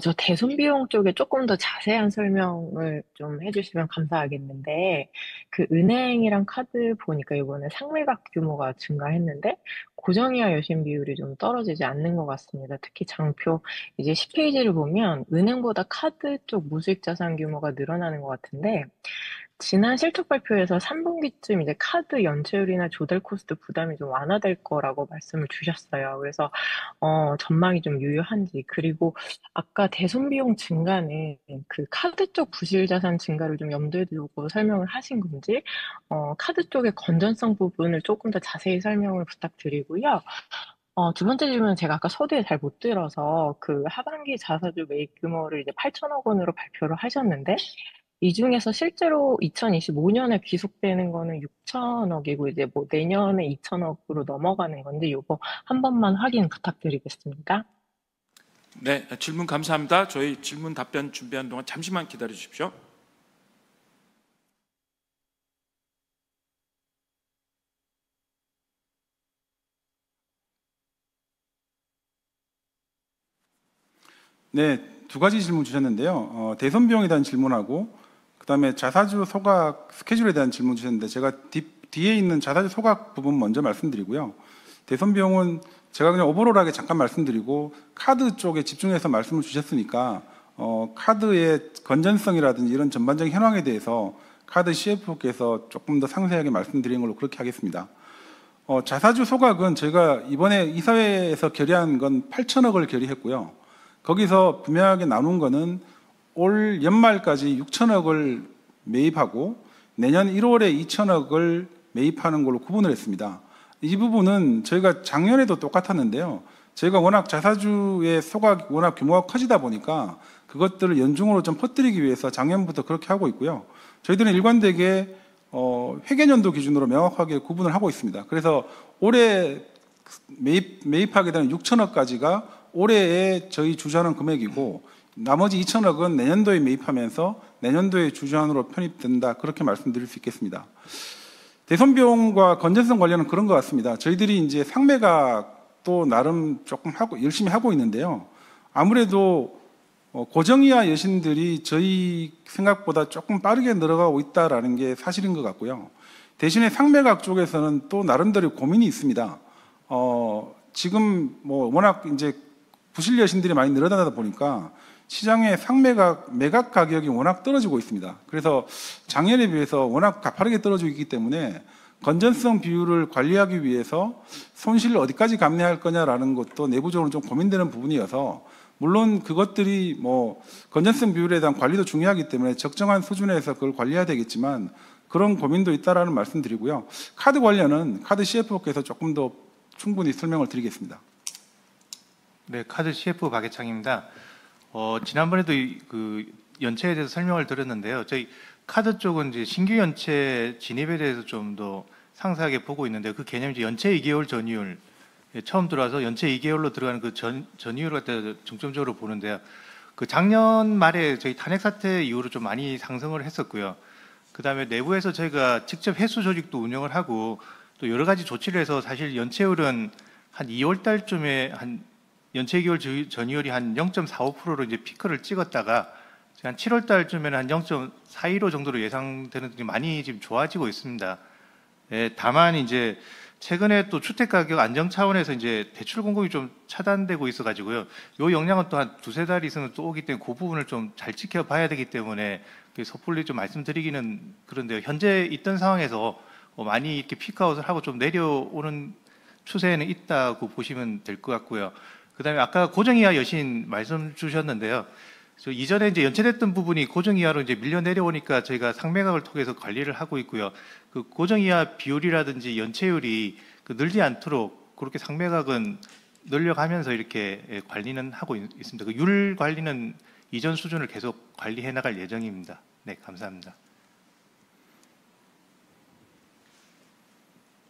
저 대손 비용 쪽에 조금 더 자세한 설명을 좀 해주시면 감사하겠는데, 그 은행이랑 카드 보니까 이번에 상매각 규모가 증가했는데, 고정이와 여신 비율이 좀 떨어지지 않는 것 같습니다. 특히 장표 이제 10페이지를 보면 은행보다 카드 쪽 무수익 자산 규모가 늘어나는 것 같은데, 지난 실적 발표에서 3분기쯤 이제 카드 연체율이나 조달 코스트 부담이 좀 완화될 거라고 말씀을 주셨어요. 그래서 전망이 좀 유효한지, 그리고 아까 대손 비용 증가는 그 카드 쪽 부실 자산 증가를 좀 염두에 두고 설명을 하신 건지, 카드 쪽의 건전성 부분을 조금 더 자세히 설명을 부탁드리고요. 두 번째 질문은 제가 아까 서두에 잘 못 들어서 그 하반기 자사주 매입 규모를 이제 8천억 원으로 발표를 하셨는데, 이 중에서 실제로 2025년에 귀속되는 거는 6천억이고 이제 뭐 내년에 2천억으로 넘어가는 건데 이거 한 번만 확인 부탁드리겠습니다. 네, 질문 감사합니다. 저희 질문 답변 준비하는 동안 잠시만 기다려 주십시오. 네, 두 가지 질문 주셨는데요. 대손 비용에 대한 질문하고 그다음에 자사주 소각 스케줄에 대한 질문 주셨는데 제가 뒤에 있는 자사주 소각 부분 먼저 말씀드리고요. 대손 비용은 제가 그냥 오버롤하게 잠깐 말씀드리고 카드 쪽에 집중해서 말씀을 주셨으니까 카드의 건전성이라든지 이런 전반적인 현황에 대해서 카드 CFO께서 조금 더 상세하게 말씀드리는 걸로 그렇게 하겠습니다. 자사주 소각은 저희가 이번에 이사회에서 결의한 건 8천억을 결의했고요. 거기서 분명하게 나눈 거는 올 연말까지 6천억을 매입하고 내년 1월에 2천억을 매입하는 걸로 구분을 했습니다. 이 부분은 저희가 작년에도 똑같았는데요. 저희가 워낙 자사주의 소각이 워낙 규모가 커지다 보니까 그것들을 연중으로 좀 퍼뜨리기 위해서 작년부터 그렇게 하고 있고요. 저희들은 일관되게 회계연도 기준으로 명확하게 구분을 하고 있습니다. 그래서 올해 매입하게 되는 6천억까지가 올해의 저희 주주환원 금액이고 나머지 2천억은 내년도에 매입하면서 내년도에 주주환원으로 편입된다. 그렇게 말씀드릴 수 있겠습니다. 대손 비용과 건전성 관련은 그런 것 같습니다. 저희들이 이제 상매각도 나름 조금 열심히 하고 있는데요. 아무래도 고정이와 여신들이 저희 생각보다 조금 빠르게 늘어가고 있다라는 게 사실인 것 같고요. 대신에 상매각 쪽에서는 또 나름대로 고민이 있습니다. 지금 뭐 워낙 이제 부실 여신들이 많이 늘어나다 보니까 시장의 매각 가격이 워낙 떨어지고 있습니다. 그래서 작년에 비해서 워낙 가파르게 떨어지고 있기 때문에 건전성 비율을 관리하기 위해서 손실을 어디까지 감내할 거냐라는 것도 내부적으로 좀 고민되는 부분이어서 물론 그것들이 뭐 건전성 비율에 대한 관리도 중요하기 때문에 적정한 수준에서 그걸 관리해야 되겠지만 그런 고민도 있다라는 말씀드리고요. 카드 관련은 카드 CFO께서 조금 더 충분히 설명을 드리겠습니다. 네, 카드 CFO 박예창입니다. 지난번에도 그 연체에 대해서 설명을 드렸는데요. 저희 카드 쪽은 이제 신규 연체 진입에 대해서 좀 더 상세하게 보고 있는데 그 개념이 이제 연체 2개월 전이율 처음 들어와서 연체 2개월로 들어가는 그 전이율을 갖다 중점적으로 보는데요. 그 작년 말에 저희 탄핵 사태 이후로 좀 많이 상승을 했었고요. 그 다음에 내부에서 저희가 직접 회수 조직도 운영을 하고 또 여러 가지 조치를 해서 사실 연체율은 한 2월 달쯤에 한 연체 기월 전이율이 한 0.45%로 이제 피크를 찍었다가 한 7월 달쯤에는 한 0.415 정도로 예상되는 게 많이 지금 좋아지고 있습니다. 예, 다만 이제 최근에 또 주택 가격 안정 차원에서 이제 대출 공급이 좀 차단되고 있어가지고요. 요 영향은 또 한 두세 달 있으면 또 오기 때문에 그 부분을 좀 잘 지켜봐야 되기 때문에 섣불리 좀 말씀드리기는 그런데요. 현재 있던 상황에서 많이 이렇게 피크아웃을 하고 좀 내려오는 추세에는 있다고 보시면 될 것 같고요. 그다음에 아까 고정이하 여신 말씀 주셨는데요. 저 이전에 이제 연체됐던 부분이 고정이하로 이제 밀려 내려오니까 저희가 상매각을 통해서 관리를 하고 있고요. 그 고정이하 비율이라든지 연체율이 늘지 않도록 그렇게 상매각은 늘려가면서 이렇게 관리는 하고 있습니다. 그 율 관리는 이전 수준을 계속 관리해 나갈 예정입니다. 네, 감사합니다.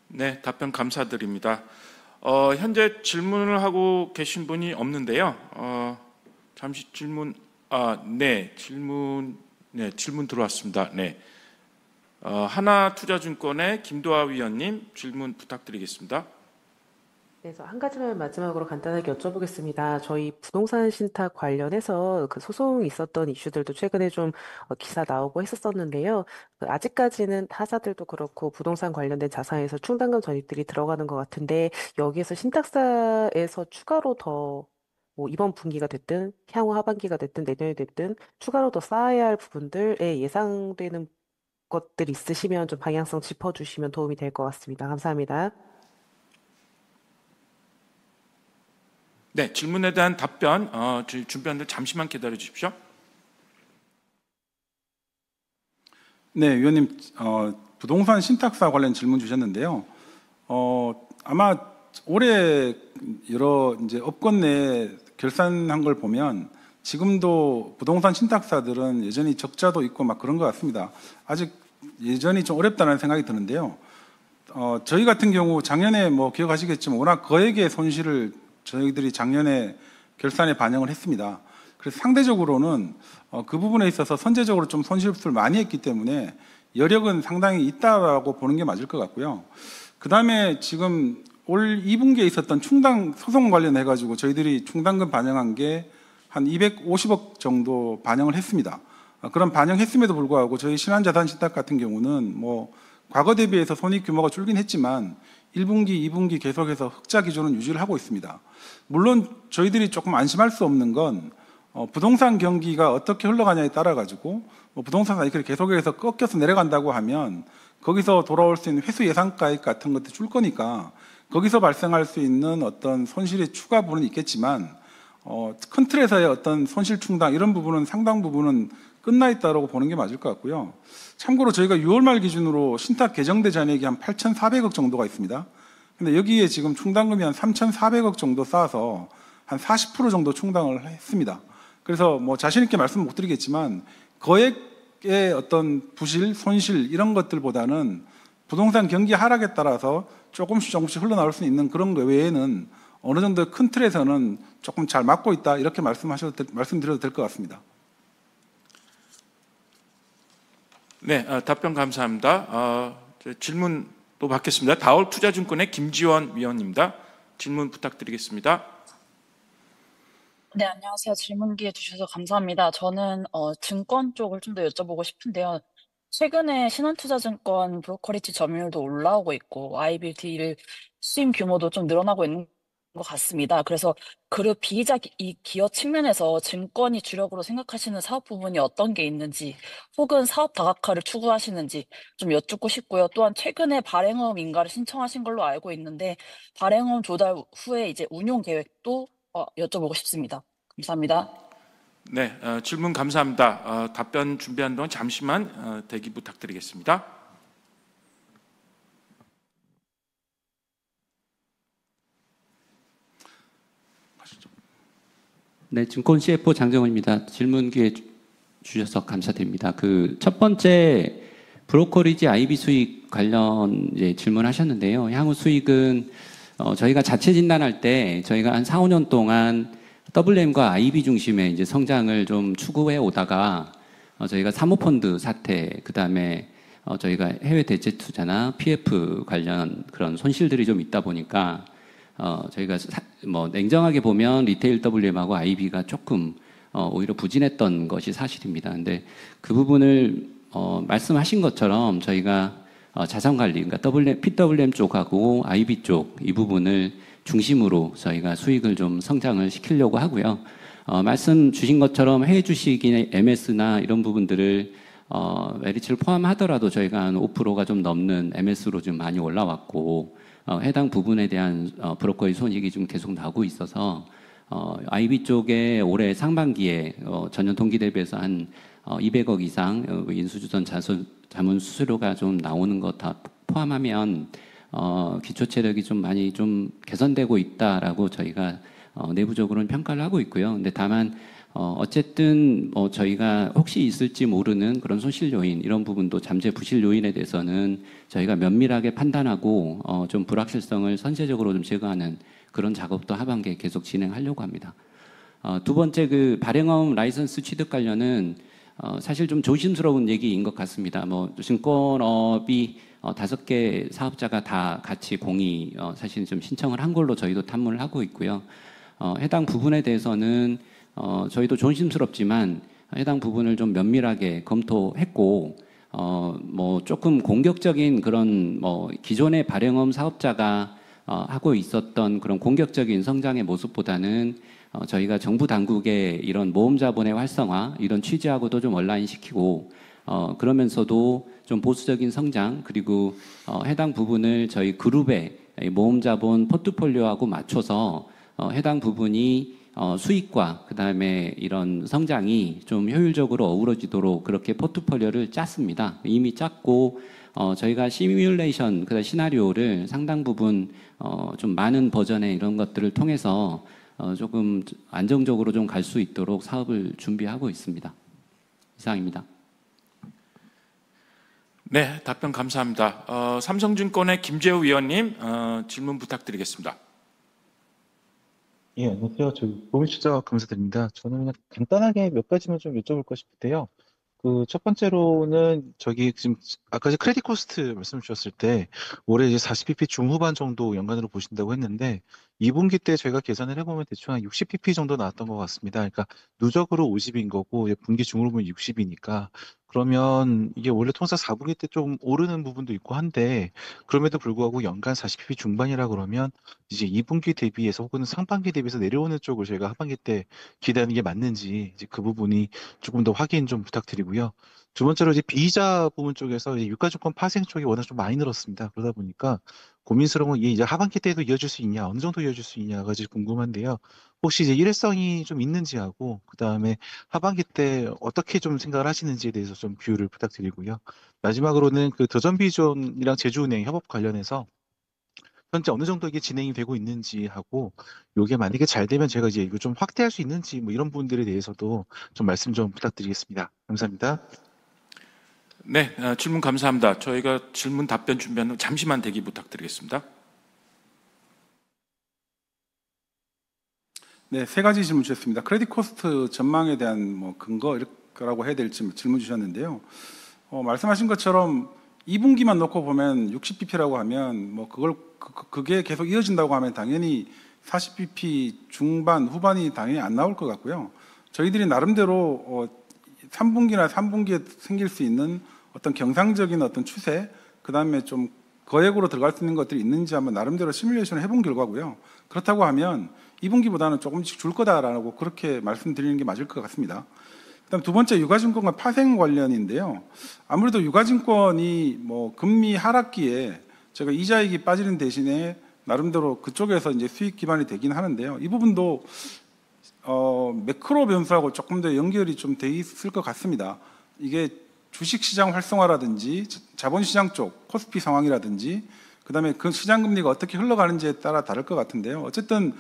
네, 답변 감사드립니다. 현재 질문을 하고 계신 분이 없는데요. 잠시 질문, 질문 들어왔습니다. 네. 하나투자증권의 김도하 위원님 질문 부탁드리겠습니다. 네, 그래서 한 가지만 마지막으로 간단하게 여쭤보겠습니다. 저희 부동산 신탁 관련해서 그 소송이 있었던 이슈들도 최근에 좀 기사 나오고 했었었는데요. 아직까지는 타사들도 그렇고 부동산 관련된 자산에서 충당금 전입들이 들어가는 것 같은데 여기에서 신탁사에서 추가로 더 뭐 이번 분기가 됐든 향후 하반기가 됐든 내년이 됐든 추가로 더 쌓아야 할 부분들에 예상되는 것들 있으시면 좀 방향성 짚어주시면 도움이 될 것 같습니다. 감사합니다. 네, 질문에 대한 답변 저희 준비원들 잠시만 기다려 주십시오. 네, 위원님 부동산 신탁사 관련 질문 주셨는데요. 아마 올해 여러 이제 업권 내 결산한 걸 보면 지금도 부동산 신탁사들은 여전히 적자도 있고 막 그런 것 같습니다. 아직 여전히 좀 어렵다는 생각이 드는데요. 저희 같은 경우 작년에 뭐 기억하시겠지만 워낙 거액의 손실을 저희들이 작년에 결산에 반영을 했습니다. 그래서 상대적으로는 그 부분에 있어서 선제적으로 좀 손실을 많이 했기 때문에 여력은 상당히 있다라고 보는 게 맞을 것 같고요. 그 다음에 지금 올 2분기에 있었던 충당 소송 관련해가지고 저희들이 충당금 반영한 게 한 250억 정도 반영을 했습니다. 그런 반영했음에도 불구하고 저희 신한자산 신탁 같은 경우는 뭐 과거 대비해서 손익 규모가 줄긴 했지만 1분기, 2분기 계속해서 흑자 기조는 유지를 하고 있습니다. 물론 저희들이 조금 안심할 수 없는 건 부동산 경기가 어떻게 흘러가냐에 따라 가지고 부동산 사이클이 계속해서 꺾여서 내려간다고 하면 거기서 돌아올 수 있는 회수 예상가액 같은 것도 줄 거니까 거기서 발생할 수 있는 어떤 손실의 추가 부분은 있겠지만 큰 틀에서의 어떤 손실 충당 이런 부분은 상당 부분은 끝나 있다고 보는 게 맞을 것 같고요. 참고로 저희가 6월 말 기준으로 신탁 개정대 잔액이 한 8,400억 정도가 있습니다. 근데 여기에 지금 충당금이 한 3,400억 정도 쌓아서 한 40% 정도 충당을 했습니다. 그래서 뭐 자신 있게 말씀 못 드리겠지만 거액의 어떤 부실, 손실 이런 것들보다는 부동산 경기 하락에 따라서 조금씩 흘러나올 수 있는 그런 거 외에는 어느 정도 큰 틀에서는 조금 잘 막고 있다 이렇게 말씀드려도 될 것 같습니다. 네, 답변 감사합니다. 질문 또 받겠습니다. 다올투자증권의 김지원 위원입니다. 질문 부탁드리겠습니다. 네, 안녕하세요. 질문 기회 주셔서 감사합니다. 저는 증권 쪽을 좀 더 여쭤보고 싶은데요. 최근에 신한투자증권 브로커리지 점유율도 올라오고 있고 IBD 수임 규모도 좀 늘어나고 있는 것 같습니다. 그래서 그룹 비이자 기여 측면에서 증권이 주력으로 생각하시는 사업 부분이 어떤 게 있는지 혹은 사업 다각화를 추구하시는지 좀 여쭙고 싶고요. 또한 최근에 발행어음 인가를 신청하신 걸로 알고 있는데 발행어음 조달 후에 이제 운용 계획도 여쭤보고 싶습니다. 감사합니다. 네, 질문 감사합니다. 답변 준비한 동안 잠시만 대기 부탁드리겠습니다. 네, 증권 CFO 장정원입니다. 질문 기회 주셔서 감사드립니다. 그 첫 번째 브로커리지 IB 수익 관련 질문하셨는데요. 향후 수익은 저희가 자체 진단할 때 저희가 한 4, 5년 동안 WM과 IB 중심의 이제 성장을 좀 추구해 오다가 저희가 사모펀드 사태, 그 다음에 저희가 해외 대체 투자나 PF 관련 그런 손실들이 좀 있다 보니까 저희가 뭐 냉정하게 보면 리테일 WM하고 IB가 조금 오히려 부진했던 것이 사실입니다. 근데 그 부분을 말씀하신 것처럼 저희가 자산관리, 그러니까 PWM 쪽하고 IB 쪽 이 부분을 중심으로 저희가 수익을 좀 성장을 시키려고 하고요. 말씀 주신 것처럼 해외 주식이나 MS나 이런 부분들을 메리츠를 포함하더라도 저희가 한 5%가 좀 넘는 MS로 좀 많이 올라왔고 해당 부분에 대한 브로커의 손익이 좀 계속 나오고 있어서 IB 쪽에 올해 상반기에 전년 동기 대비해서 한 200억 이상 인수주선 자문 수수료가 좀 나오는 것 다 포함하면 기초 체력이 좀 많이 좀 개선되고 있다라고 저희가 내부적으로는 평가를 하고 있고요. 근데 다만 어쨌든 저희가 혹시 있을지 모르는 그런 손실 요인 이런 부분도 잠재 부실 요인에 대해서는 저희가 면밀하게 판단하고 좀 불확실성을 선제적으로 좀 제거하는 그런 작업도 하반기에 계속 진행하려고 합니다. 두 번째 그 발행업 라이선스 취득 관련은 사실 좀 조심스러운 얘기인 것 같습니다. 뭐 증권업이 5개 사업자가 다 같이 공이 사실 좀 신청을 한 걸로 저희도 탐문을 하고 있고요. 해당 부분에 대해서는 저희도 조심스럽지만 해당 부분을 좀 면밀하게 검토했고 뭐 조금 공격적인 그런 뭐 기존의 발행업 사업자가 하고 있었던 그런 공격적인 성장의 모습보다는 저희가 정부 당국의 이런 모험 자본의 활성화 이런 취지하고도 좀 얼라인시키고 그러면서도 좀 보수적인 성장 그리고 해당 부분을 저희 그룹의 모험 자본 포트폴리오하고 맞춰서 해당 부분이 수익과 그다음에 이런 성장이 좀 효율적으로 어우러지도록 그렇게 포트폴리오를 짰습니다. 이미 짰고 저희가 시뮬레이션 그다음 시나리오를 상당 부분 좀 많은 버전의 이런 것들을 통해서 조금 안정적으로 좀 갈 수 있도록 사업을 준비하고 있습니다. 이상입니다. 네, 답변 감사합니다. 삼성증권의 김재우 위원님 질문 부탁드리겠습니다. 예, 안녕하세요. 고민 투자 감사드립니다. 저는 그냥 간단하게 몇 가지만 좀 여쭤볼까 싶은데요. 첫 번째로는 지금 아까 크레딧 코스트 말씀 주셨을 때 올해 이제 40pp 중후반 정도 연간으로 보신다고 했는데 2분기 때 저희가 계산을 해보면 대충 한 60pp 정도 나왔던 것 같습니다. 그러니까 누적으로 50인 거고 분기 중으로 보면 60이니까 그러면 이게 원래 통상 4분기 때 좀 오르는 부분도 있고 한데 그럼에도 불구하고 연간 40pp 중반이라 그러면 이제 2분기 대비해서 혹은 상반기 대비해서 내려오는 쪽을 저희가 하반기 때 기대하는 게 맞는지 이제 그 부분이 조금 더 확인 좀 부탁드리고요. 두 번째로 이제 비이자 부분 쪽에서 이제 유가증권 파생 쪽이 워낙 좀 많이 늘었습니다. 그러다 보니까 고민스러운 건 이게 이제 하반기 때도 이어질 수 있냐, 어느 정도 이어질 수 있냐가 지금 궁금한데요. 혹시 이제 일회성이 좀 있는지 하고 그다음에 하반기 때 어떻게 좀 생각을 하시는지에 대해서 좀 비율을 부탁드리고요. 마지막으로는 더전비존이랑 제주은행 협업 관련해서 현재 어느 정도 이게 진행이 되고 있는지 하고 이게 만약에 잘 되면 제가 이제 이거 좀 확대할 수 있는지 뭐 이런 부분들에 대해서도 좀 말씀 좀 부탁드리겠습니다. 감사합니다. 네, 질문 감사합니다. 저희가 질문 답변 준비하는 잠시만 대기 부탁드리겠습니다. 네, 세 가지 질문 주셨습니다. 크레딧 코스트 전망에 대한 뭐 근거라고 해야 될지 질문 주셨는데요. 말씀하신 것처럼 2분기만 놓고 보면 60pp라고 하면 뭐 그게 계속 이어진다고 하면 당연히 40pp 중반 후반이 당연히 안 나올 것 같고요. 저희들이 나름대로 3분기나 3분기에 생길 수 있는 어떤 경상적인 어떤 추세, 그 다음에 좀 거액으로 들어갈 수 있는 것들이 있는지 한번 나름대로 시뮬레이션을 해본 결과고요. 그렇다고 하면 2분기보다는 조금씩 줄 거다라고 그렇게 말씀드리는 게 맞을 것 같습니다. 그다음 두 번째 유가증권과 파생 관련인데요. 아무래도 유가증권이 뭐 금리 하락기에 제가 이자익이 빠지는 대신에 나름대로 그쪽에서 이제 수익 기반이 되긴 하는데요. 이 부분도 매크로 변수하고 조금 더 연결이 좀 돼 있을 것 같습니다. 이게 주식시장 활성화라든지 자본시장 쪽 코스피 상황이라든지 그다음에 그 시장 금리가 어떻게 흘러가는지에 따라 다를 것 같은데요. 어쨌든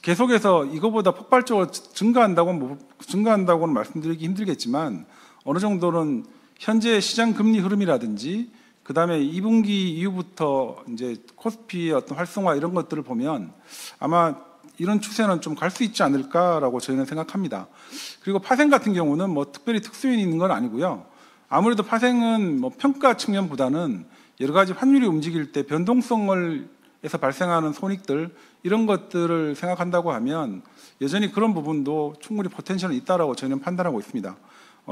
계속해서 이거보다 폭발적으로 증가한다고는 말씀드리기 힘들겠지만 어느 정도는 현재 시장 금리 흐름이라든지 그다음에 2분기 이후부터 이제 코스피의 어떤 활성화 이런 것들을 보면 아마 이런 추세는 좀 갈 수 있지 않을까라고 저희는 생각합니다. 그리고 파생 같은 경우는 뭐 특별히 특수인이 있는 건 아니고요. 아무래도 파생은 뭐 평가 측면보다는 여러 가지 환율이 움직일 때 변동성에서 발생하는 손익들 이런 것들을 생각한다고 하면 여전히 그런 부분도 충분히 포텐셜은 있다라고 저희는 판단하고 있습니다.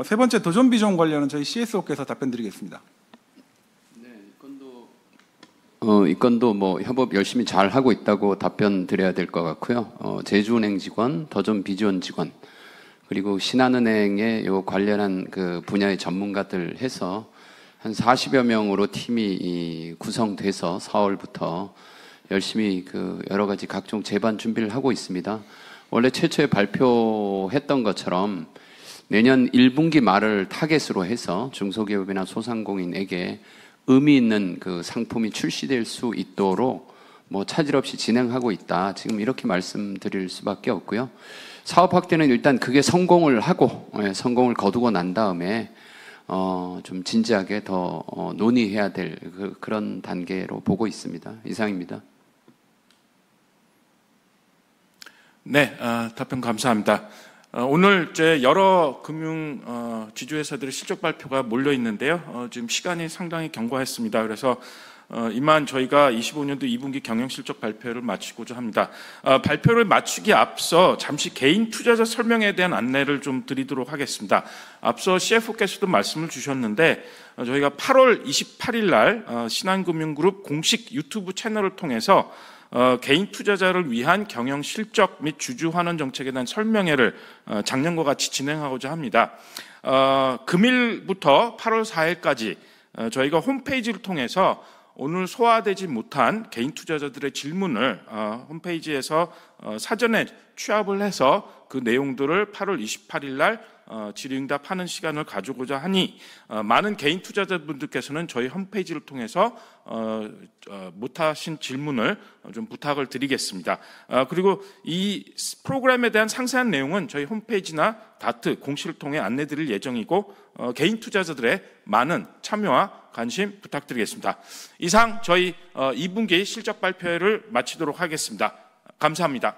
세 번째 도전 비중 관련은 저희 CSO께서 답변드리겠습니다. 이 건도 뭐 협업 열심히 잘 하고 있다고 답변 드려야 될 것 같고요. 제주은행 직원, 더존 비지원 직원, 그리고 신한은행의 요 관련한 그 분야의 전문가들 해서 한 40여 명으로 팀이 구성돼서 4월부터 열심히 그 여러 가지 각종 제반 준비를 하고 있습니다. 원래 최초에 발표했던 것처럼 내년 1분기 말을 타겟으로 해서 중소기업이나 소상공인에게 의미 있는 그 상품이 출시될 수 있도록 뭐 차질 없이 진행하고 있다. 지금 이렇게 말씀드릴 수밖에 없고요. 사업 확대는 일단 그게 성공을 하고 성공을 거두고 난 다음에 좀 진지하게 더 논의해야 될 그런 단계로 보고 있습니다. 이상입니다. 네, 답변 감사합니다. 오늘 여러 금융 지주회사들의 실적 발표가 몰려 있는데요. 지금 시간이 상당히 경과했습니다. 그래서 이만 저희가 25년도 2분기 경영 실적 발표를 마치고자 합니다. 발표를 마치기 앞서 잠시 개인 투자자 설명에 대한 안내를 좀 드리도록 하겠습니다. 앞서 CFO께서도 말씀을 주셨는데 저희가 8월 28일 날 신한금융그룹 공식 유튜브 채널을 통해서 개인 투자자를 위한 경영 실적 및 주주 환원 정책에 대한 설명회를 작년과 같이 진행하고자 합니다. 금일부터 8월 4일까지 저희가 홈페이지를 통해서 오늘 소화되지 못한 개인 투자자들의 질문을 홈페이지에서 사전에 취합을 해서 그 내용들을 8월 28일 날 질의응답하는 시간을 가지고자 하니 많은 개인 투자자분들께서는 저희 홈페이지를 통해서 못하신 질문을 좀 부탁을 드리겠습니다. 그리고 이 프로그램에 대한 상세한 내용은 저희 홈페이지나 다트 공시를 통해 안내드릴 예정이고 개인 투자자들의 많은 참여와 관심 부탁드리겠습니다. 이상 저희 2분기 실적 발표를 마치도록 하겠습니다. 감사합니다.